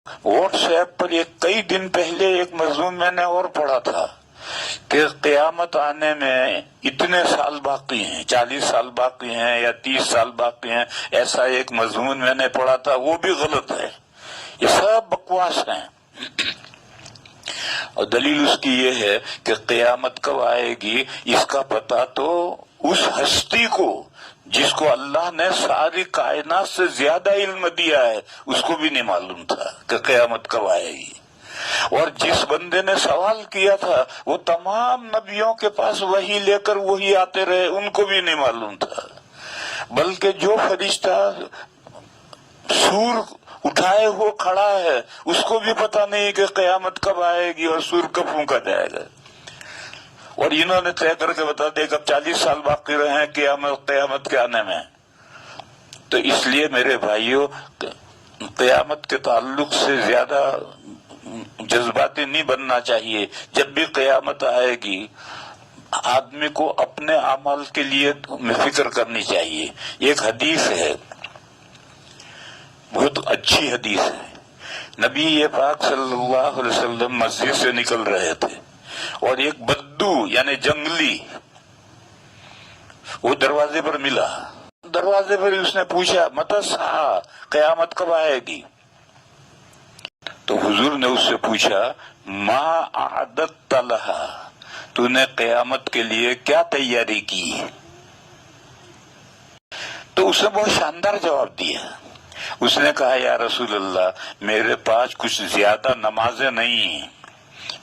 What's app پر یہ کئی دن پہلے ایک مضمون میں نے اور پڑھا تھا کہ قیامت آنے میں اتنے سال باقی ہیں، 40 سال باقی ہیں یا 30 سال باقی ہیں، ایسا ایک مضمون میں نے پڑھا تھا، وہ بھی غلط ہے، یہ سب بکواس ہیں۔ اور دلیل اس کی یہ ہے کہ قیامت کب آئے گی اس کا پتہ تو اس ہستی کو جس کو اللہ نے ساری کائنات سے زیادہ علم دیا ہے اس کو بھی نہیں معلوم تھا کہ قیامت کب آئے گی، اور جس بندے نے سوال کیا تھا وہ تمام نبیوں کے پاس وہی لے کر وہی آتے رہے، ان کو بھی نہیں معلوم تھا، بلکہ جو فرشتہ سور اٹھائے ہو کھڑا ہے اس کو بھی پتہ نہیں کہ قیامت کب آئے گی اور سور کب پھونکا جائے گا، اور انہوں نے طے کر کے بتا دیا کہ اب 40 سال باقی رہے ہیں قیامت کے آنے میں۔ تو اس لیے میرے بھائیوں، قیامت کے تعلق سے زیادہ جذباتی نہیں بننا چاہیے۔ جب بھی قیامت آئے گی آدمی کو اپنے اعمال کے لیے فکر کرنی چاہیے۔ ایک حدیث ہے، بہت اچھی حدیث ہے، نبی پاک صلی اللہ علیہ وسلم مسجد سے نکل رہے تھے اور ایک بدو یعنی جنگلی وہ دروازے پر ملا، دروازے پر اس نے پوچھا متی الساعہ، قیامت کب آئے گی؟ تو حضور نے اس سے پوچھا ما اعددت لہا، تو نے قیامت کے لیے کیا تیاری کی؟ تو اس نے بہت شاندار جواب دیا، اس نے کہا یا رسول اللہ میرے پاس کچھ زیادہ نمازیں نہیں ہیں،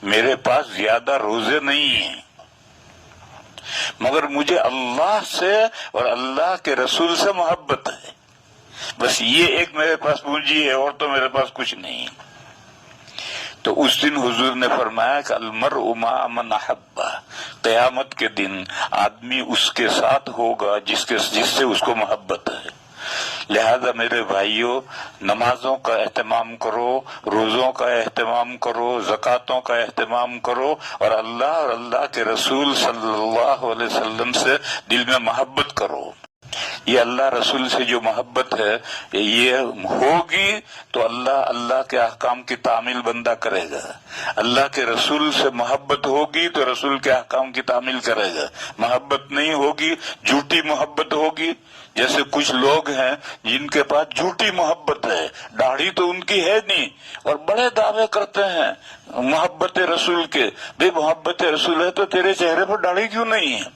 میرے پاس زیادہ روزے نہیں ہیں، مگر مجھے اللہ سے اور اللہ کے رسول سے محبت ہے، بس یہ ایک میرے پاس پونجی ہے، اور تو میرے پاس کچھ نہیں۔ تو اس دن حضور نے فرمایا کہ المرء مع من احب، قیامت کے دن آدمی اس کے ساتھ ہوگا جس سے اس کو محبت ہے۔ لہذا میرے بھائیوں، نمازوں کا اہتمام کرو، روزوں کا اہتمام کرو، زکاتوں کا اہتمام کرو، اور اللہ کے رسول صلی اللہ علیہ وسلم سے دل میں محبت کرو۔ یہ اللہ رسول سے جو محبت ہے یہ ہوگی تو اللہ کے احکام کی تعمیل بندہ کرے گا، اللہ کے رسول سے محبت ہوگی تو رسول کے احکام کی تعمیل کرے گا۔ محبت نہیں ہوگی، جھوٹی محبت ہوگی، جیسے کچھ لوگ ہیں جن کے پاس جھوٹی محبت ہے، داڑھی تو ان کی ہے نہیں اور بڑے دعوے کرتے ہیں محبت رسول کے۔ بے محبت رسول ہے تو تیرے چہرے پر داڑھی کیوں نہیں ہے؟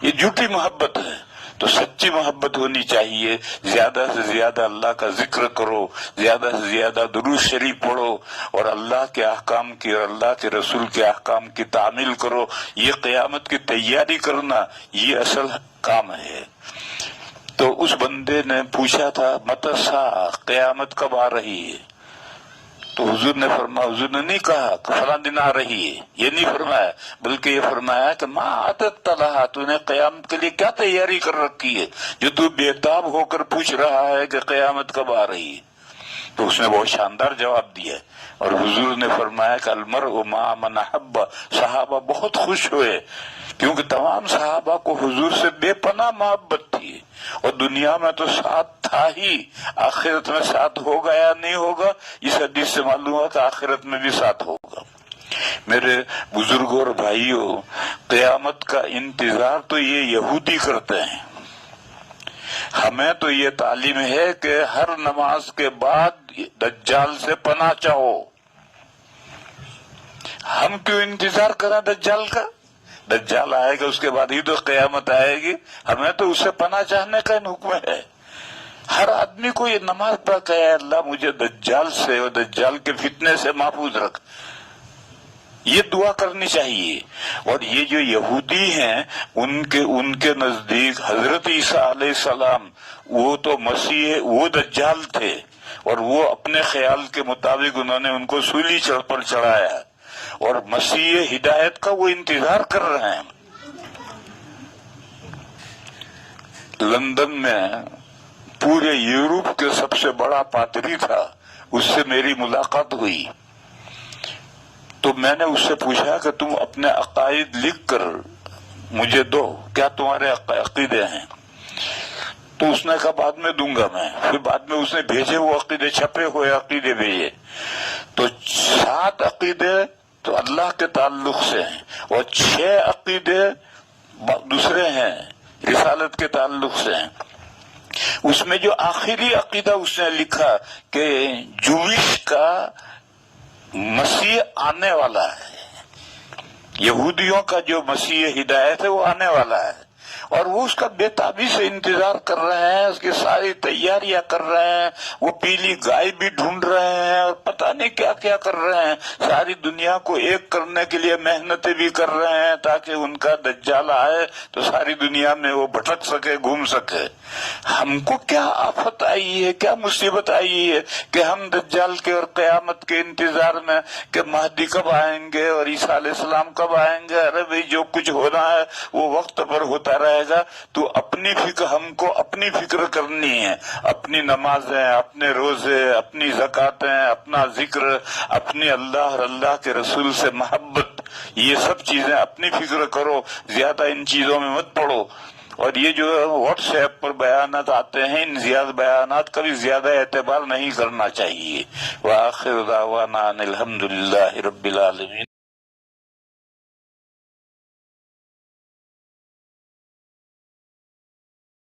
یہ جھوٹی محبت ہے۔ تو سچی محبت ہونی چاہیے، زیادہ سے زیادہ اللہ کا ذکر کرو، زیادہ سے زیادہ درود شریف پڑھو، اور اللہ کے احکام کی اور اللہ کے رسول کے احکام کی تعمیل کرو۔ یہ قیامت کی تیاری کرنا یہ اصل کام ہے۔ تو اس بندے نے پوچھا تھا متی الساعہ، قیامت کب آ رہی ہے؟ تو حضور نے فرمایا، حضور نے نہیں کہا کہ فلاں دن آ رہی ہے، یہ نہیں فرمایا، بلکہ یہ فرمایا کہ ما اعددت لہا، تو نے قیامت کے لیے کیا تیاری کر رکھی ہے جو تو بےتاب ہو کر پوچھ رہا ہے کہ قیامت کب آ رہی ہے؟ تو اس نے بہت شاندار جواب دیا، اور حضور نے فرمایا کہ المرء مع من احب۔ صحابہ بہت خوش ہوئے کیونکہ تمام صحابہ کو حضور سے بے پناہ محبت تھی، اور دنیا میں تو ساتھ تھا ہی، آخرت میں ساتھ ہوگا یا نہیں ہوگا اس حدیث سے معلوم ہوا کہ آخرت میں بھی ساتھ ہوگا۔ میرے بزرگوں اور بھائیوں، قیامت کا انتظار تو یہ یہودی کرتے ہیں، ہمیں تو یہ تعلیم ہے کہ ہر نماز کے بعد دجال سے پناہ چاہو۔ ہم کیوں انتظار کریں دجال کا؟ دجال آئے گا اس کے بعد ہی تو قیامت آئے گی، ہمیں تو اس سے پناہ چاہنے کا حکم ہے۔ ہر آدمی کو یہ نماز پڑھ کہ اے اللہ مجھے دجال سے اور دجال کے فتنے سے محفوظ رکھ، یہ دعا کرنی چاہیے۔ اور یہ جو یہودی ہیں ان کے نزدیک حضرت عیسیٰ علیہ السلام وہ تو مسیح، وہ دجال تھے، اور وہ اپنے خیال کے مطابق انہوں نے ان کو سولی پر چڑھایا، اور مسیح ہدایت کا وہ انتظار کر رہے ہیں۔ لندن میں پورے یورپ کے سب سے بڑا پادری تھا، اس سے میری ملاقات ہوئی، تو میں نے اس سے پوچھا کہ تم اپنے عقائد لکھ کر مجھے دو، کیا تمہارے عقیدے ہیں؟ تو اس نے کہا بعد میں دوں گا میں. پھر بعد میں اس نے بھیجے وہ عقیدے، چھپے ہوئے عقیدے بھیجے. تو 7 عقیدے تو اللہ کے تعلق سے ہیں اور 6 عقیدے دوسرے ہیں، رسالت کے تعلق سے ہیں. اس میں جو آخری عقیدہ اس نے لکھا کہ جویش کا مسیح آنے والا ہے، یہودیوں کا جو مسیح ہدایت ہے وہ آنے والا ہے، اور وہ اس کا بے تابی سے انتظار کر رہے ہیں، اس کی ساری تیاریاں کر رہے ہیں، وہ پیلی گائے بھی ڈھونڈ رہے ہیں اور پتہ نہیں کیا کیا کر رہے ہیں، ساری دنیا کو ایک کرنے کے لیے محنتیں بھی کر رہے ہیں تاکہ ان کا دجال آئے تو ساری دنیا میں وہ بھٹک سکے، گھوم سکے. ہم کو کیا آفت آئی ہے، کیا مصیبت آئی ہے کہ ہم دجال کے اور قیامت کے انتظار میں کہ مہدی کب آئیں گے اور عیسیٰ علیہ السلام کب آئیں گے. ارے بھئی جو کچھ ہونا ہے وہ وقت پر ہوتا رہے گا. تو اپنی فکر، ہم کو اپنی فکر کرنی ہے، اپنی نمازیں، اپنے روزے، اپنی زکاتیں، اپنا ذکر، اپنی اللہ اور اللہ کے رسول سے محبت، یہ سب چیزیں اپنی فکر کرو، زیادہ ان چیزوں میں مت پڑو. اور یہ جو واٹس ایپ پر بیانات آتے ہیں، ان زیادہ بیانات کا بھی زیادہ اعتبار نہیں کرنا چاہیے. وآخر دعوانا ان الحمدللہ رب العالمین.